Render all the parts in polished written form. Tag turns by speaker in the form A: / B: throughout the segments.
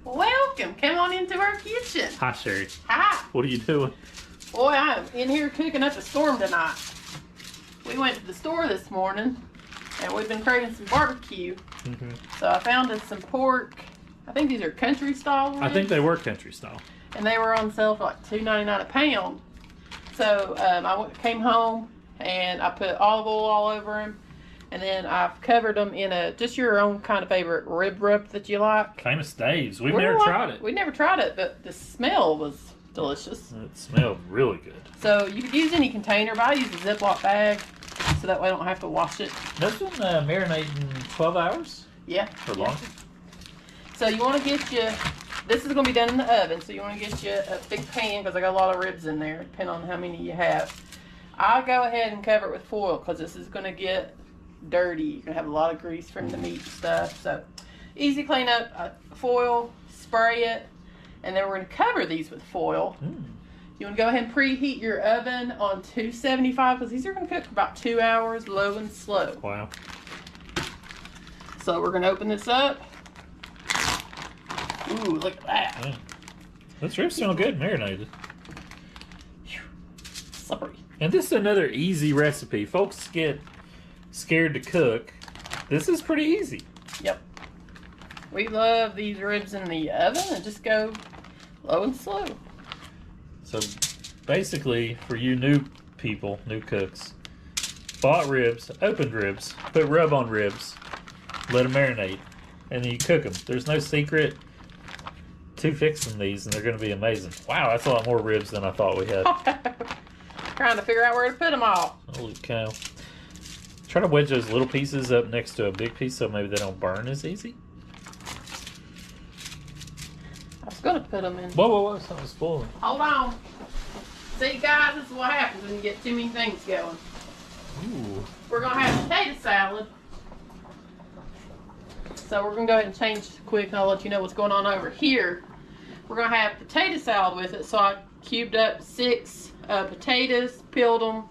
A: Welcome. Come on into our kitchen.
B: Hi, Sherry.
A: Hi.
B: What are you doing?
A: Boy, I'm in here cooking up a storm tonight. We went to the store this morning, and we've been craving some barbecue. So I found us some pork. I think these are country style ribs.
B: I think they were country style.
A: And they were on sale for like $2.99 a pound. So I came home and I put olive oil all over them. And then I've covered them in just your own kind of favorite rib rub that you like.
B: Famous Dave's. We've never tried it.
A: We never tried it, but the smell was delicious.
B: It smelled really good.
A: So you could use any container, but I use a Ziploc bag so that way I don't have to wash it.
B: This one marinating 12 hours?
A: Yeah.
B: Or longer?
A: So you want to get this is going to be done in the oven, so you want to get you a big pan because I got a lot of ribs in there, depending on how many you have. I'll go ahead and cover it with foil because this is going to get dirty. You're going to have a lot of grease from the meat stuff. So easy clean up, foil, spray it, and then we're going to cover these with foil. You want to go ahead and preheat your oven on 275 because these are going to cook for about 2 hours, low and slow.
B: Wow.
A: So we're going to open this up. Ooh, look at that.
B: Yeah. Those ribs smell good marinated.
A: Slippery.
B: And this is another easy recipe. Folks get scared to cook. This is pretty easy.
A: Yep. We love these ribs in the oven and just go low and slow.
B: So basically, for you new people, new cooks, bought ribs, opened ribs, put rub on ribs, let them marinate, and then you cook them. There's no secret to fixing these, and they're going to be amazing. Wow, that's a lot more ribs than I thought we had.
A: Trying to figure out where to put them all.
B: Holy cow. Try to wedge those little pieces up next to a big piece so maybe they don't burn as easy.
A: I was going to put them in.
B: Whoa, whoa, whoa, something's falling.
A: Hold on. See, guys, this is what happens when you get too many things going.
B: Ooh.
A: We're going to have potato salad. So we're going to go ahead and change quick, and I'll let you know what's going on over here. We're going to have potato salad with it. So I cubed up 6 potatoes, peeled them,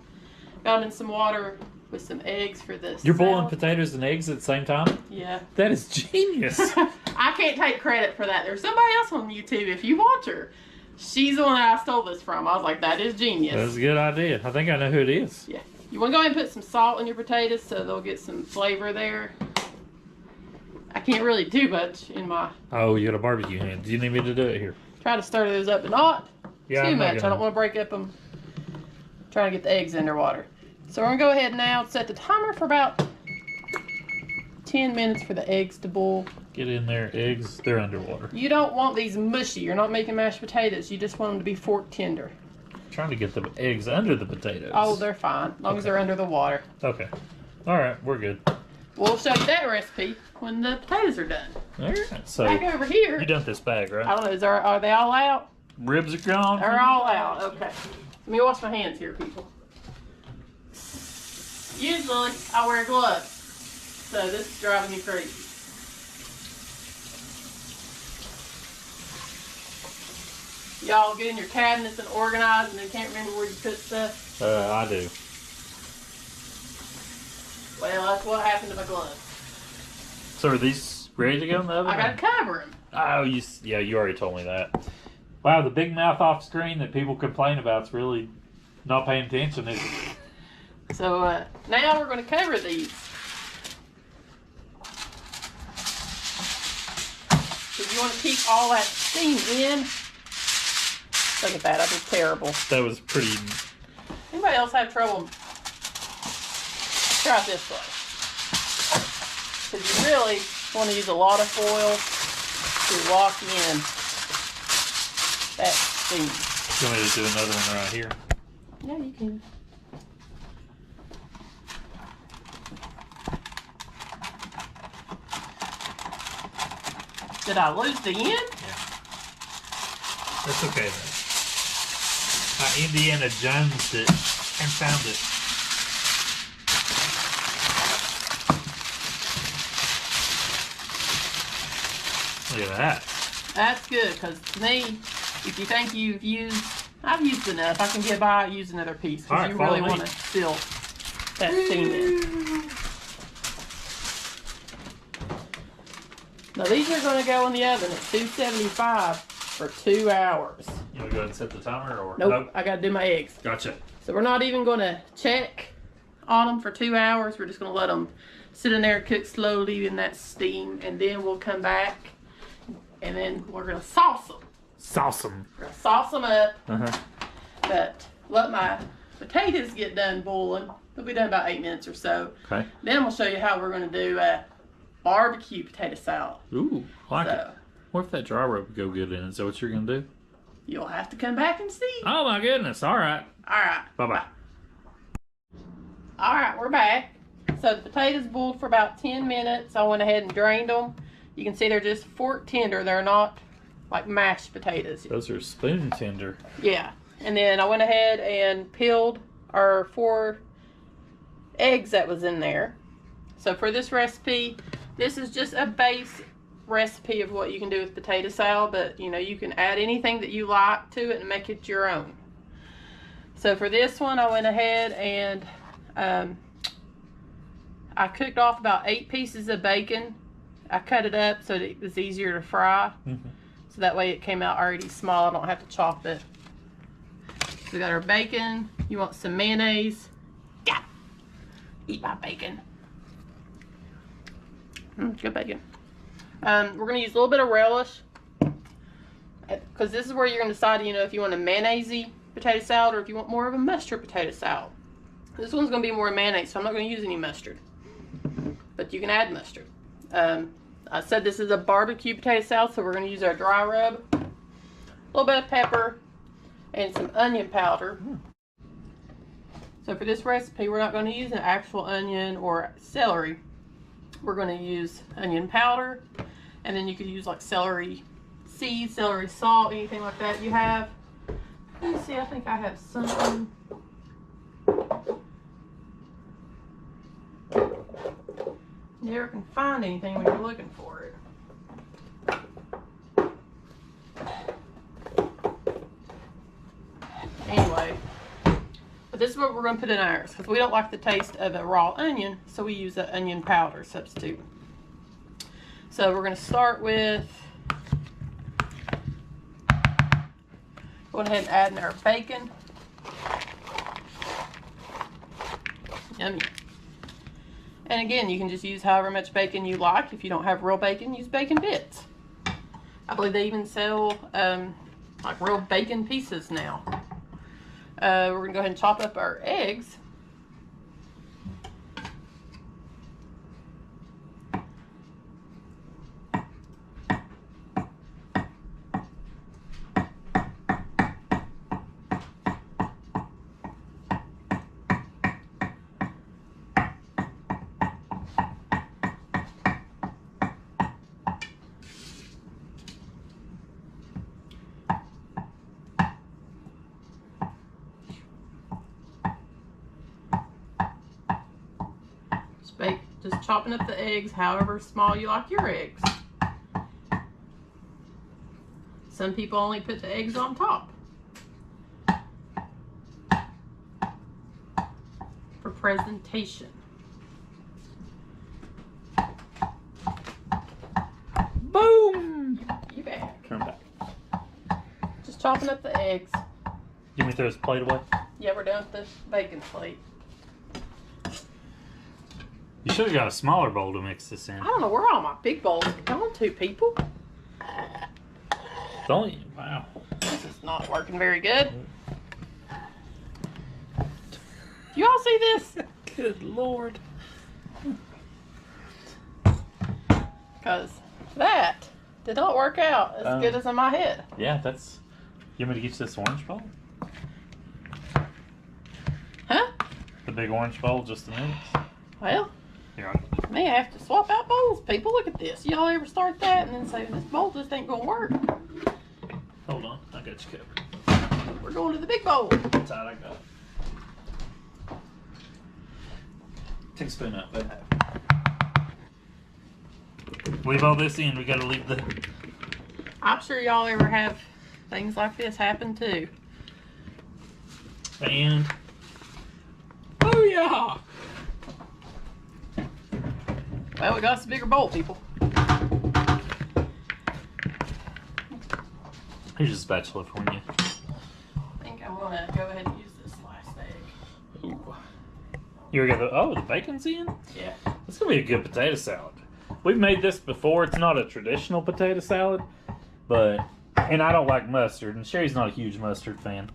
A: got them in some water with some eggs for this.
B: You're boiling potatoes and eggs at the same time?
A: Yeah.
B: That is genius.
A: I can't take credit for that. There's somebody else on YouTube, if you watch her. She's the one that I stole this from. I was like, that is genius.
B: That's a good idea. I think I know who it is.
A: Yeah. You want to go ahead and put some salt in your potatoes so they'll get some flavor there. I can't really do much in my...
B: Oh, you got a barbecue hand. Do you need me to do it here?
A: Try to stir those up, but not too much. I don't want to break up them. Trying to get the eggs in their water. So we're going to go ahead now and set the timer for about 10 minutes for the eggs to boil.
B: Get in there. Eggs, they're underwater.
A: You don't want these mushy. You're not making mashed potatoes. You just want them to be fork tender.
B: Trying to get the eggs under the potatoes.
A: Oh, they're fine. As long as they're under the water.
B: Okay. All right, we're good.
A: We'll show you that recipe when the potatoes are done.
B: All right. So
A: back over here.
B: You dumped this bag, right?
A: I don't know. Are they all out?
B: Ribs are gone.
A: They're all out. Okay. Let me wash my hands here, people. Usually, I wear gloves. So this is driving me crazy. Y'all get in your cabinets and organize and then can't remember where you put stuff?
B: I do.
A: Well, that's what happened to my gloves.
B: So are these ready to go in the oven?
A: I gotta cover them.
B: Oh, yeah, you already told me that. Wow, the big mouth off screen that people complain about is really not paying attention, is it?
A: So now we're going to cover these. Because you want to keep all that steam in. Look at that, I did terrible.
B: That was pretty...
A: Anybody else have trouble? Try it this way. Because you really want to use a lot of foil to lock in that steam.
B: You want me to do another one right here?
A: Yeah, you can. Did I lose the end?
B: Yeah. That's okay though. I Indiana Jones'd it and found it. Look at that.
A: That's good, because to me, if you think you've used, I've used enough. I can get by, use another piece, because you really want to seal that steam in. Now these are going to go in the oven at 275 for 2 hours.
B: You want to go ahead and set the timer? Or
A: Nope, I got to do my eggs.
B: Gotcha.
A: So we're not even going to check on them for 2 hours. We're just going to let them sit in there and cook slowly in that steam, and then we'll come back and then we're going to sauce them.
B: Sauce them.
A: We're going to sauce them up.
B: Uh-huh.
A: But let my potatoes get done boiling. They'll be done about 8 minutes or so.
B: Okay.
A: Then I'm going to show you how we're going to do barbecue potato salad.
B: Ooh, like it.
A: So
B: What if that dry rub would go good in it? Is that what you're going to do?
A: you'll have to come back and see.
B: Oh, my goodness. All right.
A: All right.
B: Bye-bye.
A: All right, we're back. So the potatoes boiled for about 10 minutes. I went ahead and drained them. You can see they're just fork tender. They're not like mashed potatoes.
B: Those are spoon tender.
A: Yeah. And then I went ahead and peeled our 4 eggs that was in there. So for this recipe, this is just a base recipe of what you can do with potato salad, but you know, you can add anything that you like to it and make it your own. So for this one, I went ahead and I cooked off about 8 pieces of bacon. I cut it up so that it was easier to fry.
B: Mm-hmm.
A: So that way it came out already small. I don't have to chop it. So we got our bacon. You want some mayonnaise? Yeah. Eat my bacon. Good bacon. We're going to use a little bit of relish, because this is where you're going to decide, you know, if you want a mayonnaise-y potato salad or if you want more of a mustard potato salad. This one's going to be more mayonnaise, so I'm not going to use any mustard. But you can add mustard. I said this is a barbecue potato salad, so we're going to use our dry rub, a little bit of pepper, and some onion powder. So for this recipe, we're not going to use an actual onion or celery. We're going to use onion powder, and then you could use like celery seeds, celery salt, anything like that you have. Let me see, I think I have some. You never can find anything when you're looking for it. Anyway, but this is what we're going to put in ours, because we don't like the taste of a raw onion, so we use an onion powder substitute. So we're going to start with going ahead and adding our bacon. Yummy. And again, you can just use however much bacon you like. If you don't have real bacon, use bacon bits. I believe they even sell like real bacon pieces now. We're going to go ahead and chop up our eggs. Just chopping up the eggs however small you like your eggs. Some people only put the eggs on top for presentation.
B: Boom!
A: You bet.
B: Turn back.
A: Just chopping up the eggs.
B: You want me to throw this plate away?
A: Yeah, we're done with the bacon plate.
B: You should have got a smaller bowl to mix this in.
A: I don't know where all my big bowls are going to, people.
B: Wow.
A: This is not working very good. Do you all see this?
B: Good Lord.
A: Because that did not work out as good as in my head.
B: Yeah, that's... You want me to get you this orange bowl?
A: Huh?
B: The big orange bowl, just a minute.
A: Well,
B: Here,
A: may I have to swap out bowls, people. Look at this. Y'all ever start that and then say, this bowl just ain't going to work?
B: hold on, I got you covered.
A: We're going to the big bowl.
B: That's all I got. Take a spoon out, bud. Leave all this in. We got to leave the...
A: I'm sure y'all ever have things like this happen too.
B: And... Oh, yeah!
A: Well, we got us a bigger bowl, people.
B: Here's a spatula for you.
A: I think I'm gonna go ahead and use this last egg.
B: Ooh. You're gonna the bacon's in?
A: Yeah.
B: It's gonna be a good potato salad. We've made this before. It's not a traditional potato salad, and I don't like mustard, and Sherry's not a huge mustard fan.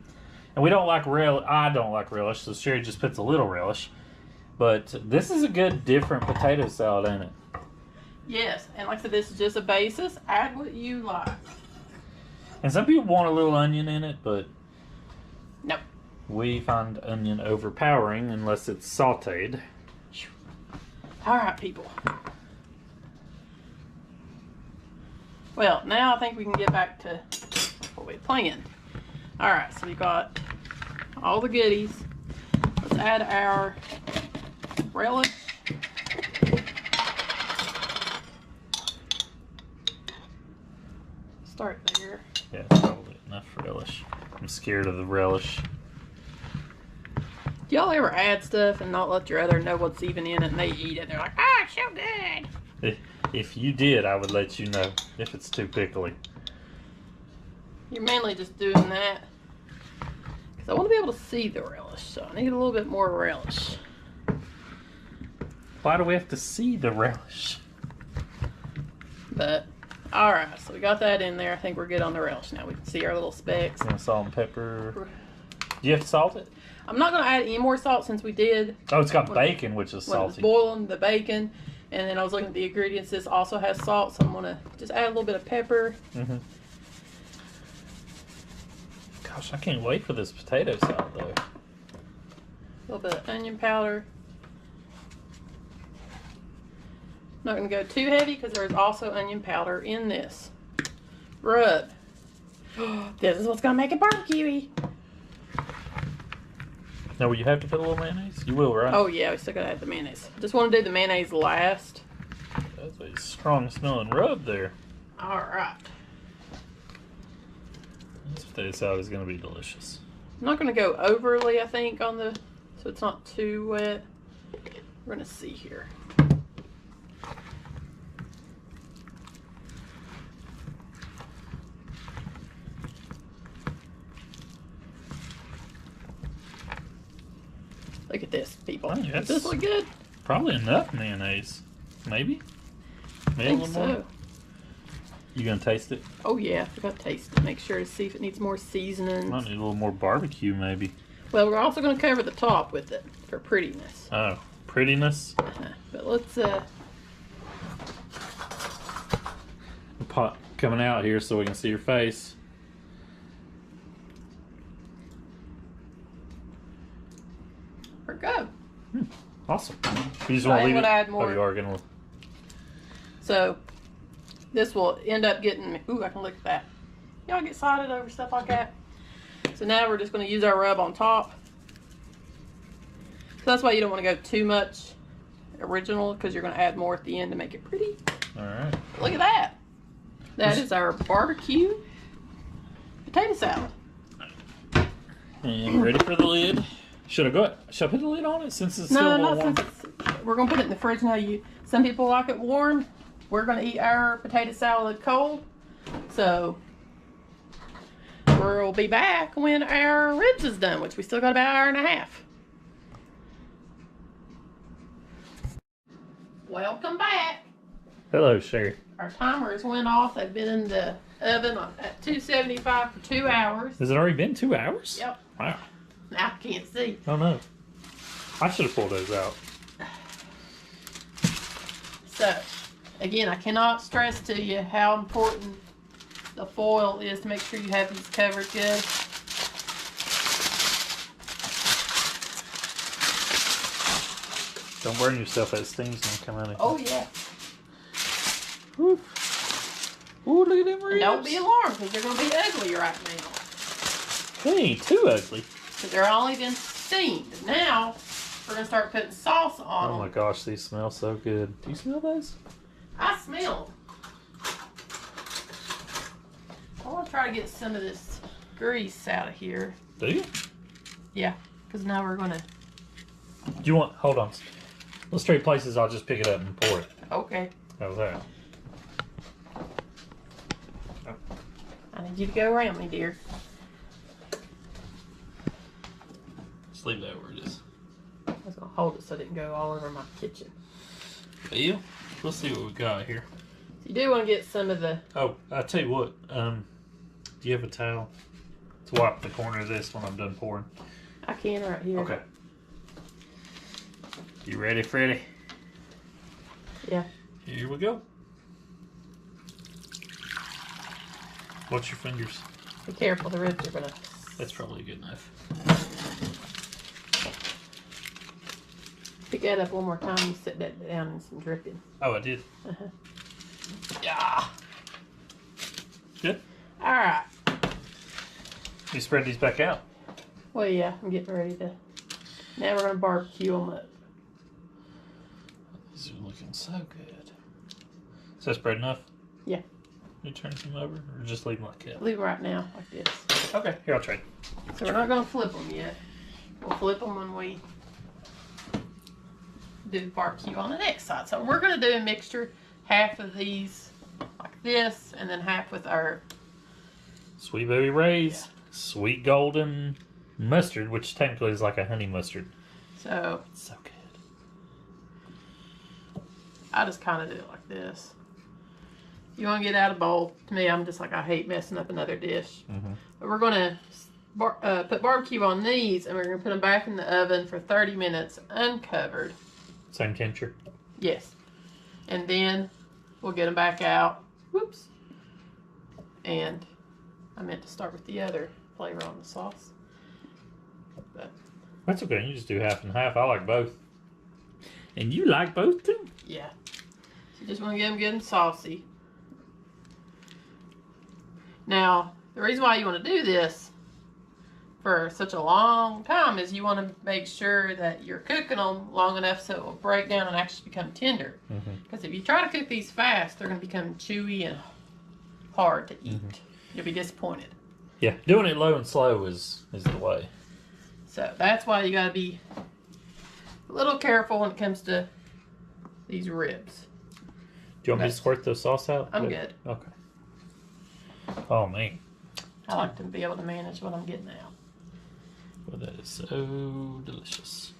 B: And we don't like I don't like relish, so Sherry just puts a little relish. But this is a good, different potato salad, ain't it?
A: Yes, and like I said, this is just a basis. Add what you like.
B: And some people want a little onion in it, but
A: nope.
B: We find onion overpowering unless it's sauteed.
A: All right, people. Well, now I think we can get back to what we planned. All right, so we got all the goodies. Let's add our relish. Start there.
B: Yeah, probably enough relish. I'm scared of the relish.
A: Do y'all ever add stuff and not let your other know what's even in it and they eat it? They're like, ah, it's so good.
B: If you did, I would let you know if it's too pickly.
A: You're mainly just doing that because I want to be able to see the relish, so I need a little bit more relish.
B: Why do we have to see the relish?
A: But, alright, so we got that in there. I think we're good on the relish now. We can see our little specks.
B: And salt and pepper. Do you have to salt it?
A: I'm not going to add any more salt since we did.
B: Oh, it's got bacon, which is
A: when
B: salty.
A: When I was boiling the bacon, and then I was looking at the ingredients. This also has salt, so I'm going to just add a little bit of pepper.
B: Mm-hmm. Gosh, I can't wait for this potato salad, though.
A: A little bit of onion powder. Not going to go too heavy because there's also onion powder in this. Rub. This is what's going to make it barbecue-y.
B: Now, will you have to put a little mayonnaise? You will, right?
A: Oh, yeah, we still got to add the mayonnaise. Just want to do the mayonnaise last.
B: That's a strong smelling rub there.
A: All right.
B: This potato salad is going to be delicious.
A: I'm not going to go overly, I think, on the, so it's not too wet. We're going to see here. Look at this, people.
B: Oh,
A: Does
B: yes.
A: this look good?
B: Probably enough mayonnaise. Maybe? Maybe
A: I think
B: a little more?
A: so.
B: You going to taste it?
A: Oh, yeah. I forgot to taste it. Make sure to see if it needs more seasoning.
B: Might need a little more barbecue, maybe.
A: Well, we're also going to cover the top with it for prettiness.
B: Oh, prettiness?
A: But let's,
B: The pot coming out here so we can see your face.
A: we're good.
B: Awesome. You just
A: So
B: want
A: I
B: to
A: am
B: leave it?
A: gonna add more.
B: Oh, you are going to.
A: So, this will end up getting, ooh, I can look at that. Y'all get excited over stuff like that? So now we're just going to use our rub on top. So that's why you don't want to go too much original, because you're going to add more at the end to make it pretty.
B: All right.
A: Look at that. That is our barbecue potato salad.
B: And ready for the lid. Should I put the lid on it since it's still a
A: No,
B: little
A: not
B: warm?
A: since it's, we're going to put it in the fridge now. Some people like it warm. We're going to eat our potato salad cold. So we'll be back when our ribs is done, which we still got about an hour and a half. Welcome back.
B: Hello, Sherry.
A: Our timers went off. They've been in the oven at 275 for 2 hours.
B: Has it already been 2 hours?
A: Yep.
B: Wow.
A: Now I can't see.
B: Oh, no. I should have pulled those out.
A: So, again, I cannot stress to you how important the foil is to make sure you have these covered good.
B: Don't burn yourself. That steam's going to come out of
A: Oh, yeah.
B: Woo. Ooh, look at them ribs.
A: And don't be alarmed because they're going to be ugly right now.
B: They ain't too ugly.
A: Because they're only been steamed. Now, we're going to start putting sauce on
B: Oh my
A: them.
B: gosh, these smell so good. Do you smell those?
A: I smell them. I want to try to get some of this grease out of here.
B: Do you?
A: Yeah, because now we're going to...
B: Do you want, hold on. Let's trade places. I'll just pick it up and pour it.
A: Okay.
B: How's that?
A: I need you to go around me, dear.
B: Just leave that where it is.
A: I was gonna hold it so it didn't go all over my kitchen.
B: Well, let's see what we got here.
A: You do want to get some of the...
B: Oh, I'll tell you what. Do you have a towel to wipe the corner of this when I'm done pouring?
A: I can right here.
B: Okay. You ready, Freddie?
A: Yeah.
B: Here we go. Watch your fingers.
A: Be careful, the ribs are gonna...
B: That's probably good enough.
A: Pick that up one more time. You set that down in some dripping.
B: Oh, I did.
A: Uh-huh.
B: Yeah. Good.
A: All right.
B: You spread these back out.
A: Well, yeah, I'm getting ready to... Now we're gonna barbecue them up.
B: These are looking so good. Is that spread enough?
A: Yeah.
B: You turn some over, or just leave them like that?
A: Leave them right now, like this.
B: Okay, here, I'll trade.
A: So we're not gonna flip them yet. We'll flip them when we do the barbecue on the next side. So we're gonna do a mixture, half of these like this, and then half with our
B: Sweet Baby Ray's sweet golden mustard, which technically is like a honey mustard.
A: So
B: It's so good.
A: I just kind of do it like this. You want to get out a bowl. To me, I'm just like, I hate messing up another dish.
B: Mm-hmm.
A: But we're going to put barbecue on these, and we're going to put them back in the oven for 30 minutes uncovered.
B: Same temperature.
A: Yes. And then we'll get them back out. Whoops. And I meant to start with the other flavor on the sauce. But
B: That's okay. You just do half and half. I like both. And you like both too?
A: yeah. So you just want to get them good and saucy. Now, the reason why you want to do this for such a long time is you want to make sure that you're cooking them long enough so it will break down and actually become tender. Because if you try to cook these fast, they're going to become chewy and hard to eat. You'll be disappointed.
B: Yeah, doing it low and slow is the way.
A: So that's why you got to be a little careful when it comes to these ribs.
B: Do you want me to squirt the sauce out?
A: I'm good.
B: Okay. Oh, man.
A: I like to be able to manage what I'm getting out.
B: Well, that is so delicious.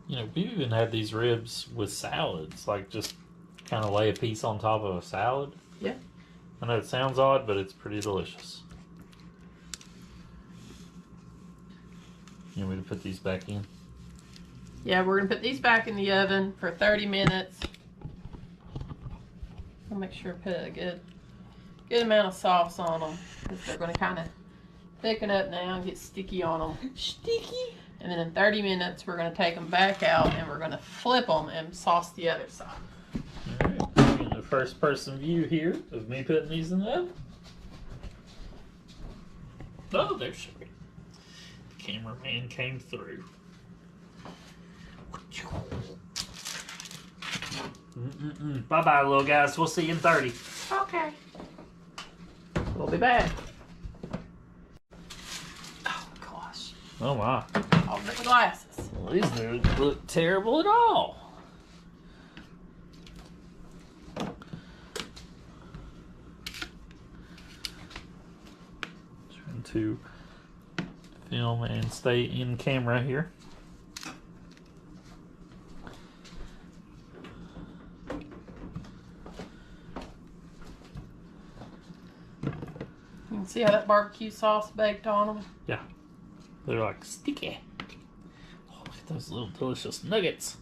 B: You know, we even had these ribs with salads, like just kind of lay a piece on top of a salad.
A: Yeah.
B: I know it sounds odd, but it's pretty delicious. You want me to put these back in?
A: Yeah, we're going to put these back in the oven for 30 minutes. I'll make sure I put a good amount of sauce on them, because they're going to kind of thicken up now and get sticky on them. Sticky? And then in 30 minutes, we're going to take them back out and we're going to flip them and sauce the other side.
B: Alright, getting the first person view here of me putting these in the oven. Oh, there's Sherry. The cameraman came through. Bye-bye, little guys. We'll see you in 30.
A: Okay. We'll be back. Oh, gosh.
B: Oh, my.
A: I'll get the glasses.
B: Well, these don't look terrible at all. Trying to film and stay in camera here.
A: You can see how that barbecue sauce baked on them?
B: Yeah. They're like sticky. Oh, look at those little delicious nuggets.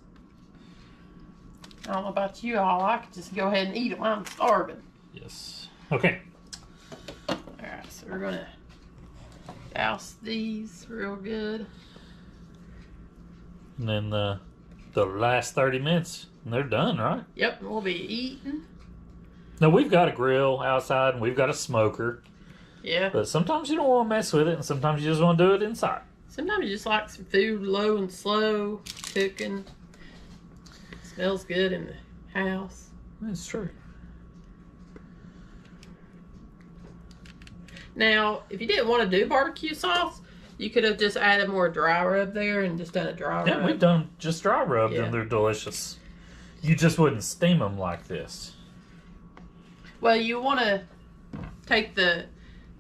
A: I don't know about you all. I could just go ahead and eat them. I'm starving.
B: Yes. Okay.
A: Alright, so we're going to douse these real good.
B: And then the last 30 minutes, and they're done, right?
A: Yep, we'll be eating.
B: Now, we've got a grill outside, and we've got a smoker.
A: Yeah.
B: But sometimes you don't want to mess with it, and sometimes you just want to do it inside.
A: Sometimes you just like some food low and slow, cooking. Smells good in the house.
B: That's true.
A: Now, if you didn't want to do barbecue sauce, you could have just added more dry rub there and just done a dry rub.
B: Yeah, we've done just dry rub,
A: Yeah.
B: and they're delicious. You just wouldn't steam them like this.
A: Well, you want to take the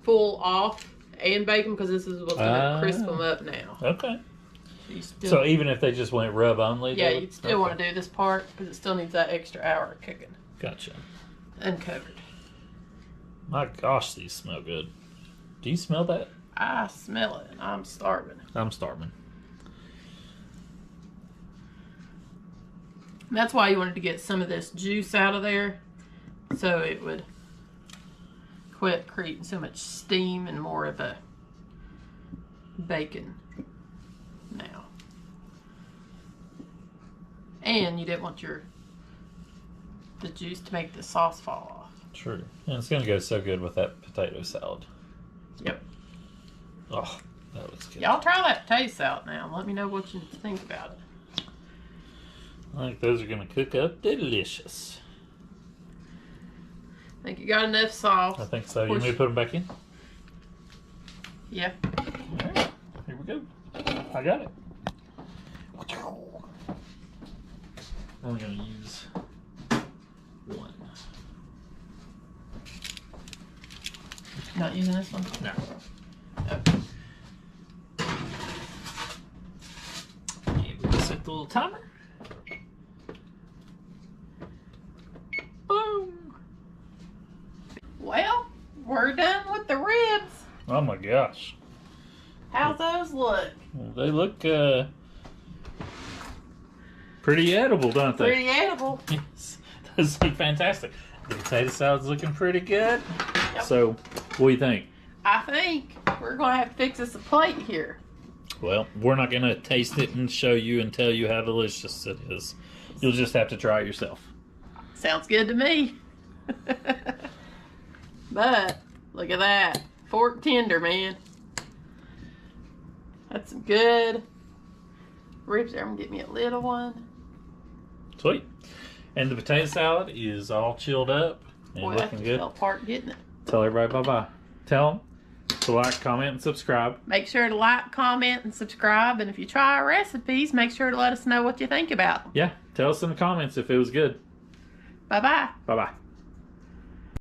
A: full off and bake them because this is what's going to crisp them up now.
B: Okay.
A: So
B: even if they just went rub only?
A: Yeah, you'd still want to do this part because it still needs that extra hour of cooking.
B: Gotcha.
A: Uncovered.
B: My gosh, these smell good. Do you smell that?
A: I smell it and I'm starving.
B: I'm starving.
A: And that's why you wanted to get some of this juice out of there so it would quit creating so much steam and more of a bacon now. And you didn't want the juice to make the sauce fall off.
B: True. And it's going to go so good with that potato salad.
A: Yep.
B: Oh, that looks good.
A: Y'all try that potato salad now. Let me know what you think about it.
B: I think those are going to cook up delicious.
A: Think you got enough sauce?
B: I think so. You want me to put them back in?
A: Yeah.
B: All right. Here we go. I got it. I'm going to use one.
A: Not using this one?
B: No.
A: Okay.
B: And we'll set the little timer. Boom.
A: Well, we're done with the ribs.
B: Oh my gosh.
A: How's those look?
B: Well, they look pretty edible, don't they?
A: Pretty edible.
B: Yes. Those look fantastic. The potato salad's looking pretty good.
A: Yep.
B: So, what do you think?
A: I think we're going to have to fix us a plate here.
B: Well, we're not going to taste it and show you and tell you how delicious it is. You'll just have to try it yourself.
A: Sounds good to me. But, look at that. Fork tender, man. That's some good ribs there. I'm going to get me a little one.
B: Sweet. And the potato salad is all chilled up and
A: Boy,
B: looking good.
A: fell apart getting it.
B: Tell everybody bye-bye. Tell them to like, comment, and subscribe.
A: Make sure to like, comment, and subscribe. And if you try our recipes, make sure to let us know what you think about them.
B: Yeah, tell us in the comments if it was good.
A: Bye-bye.
B: Bye-bye.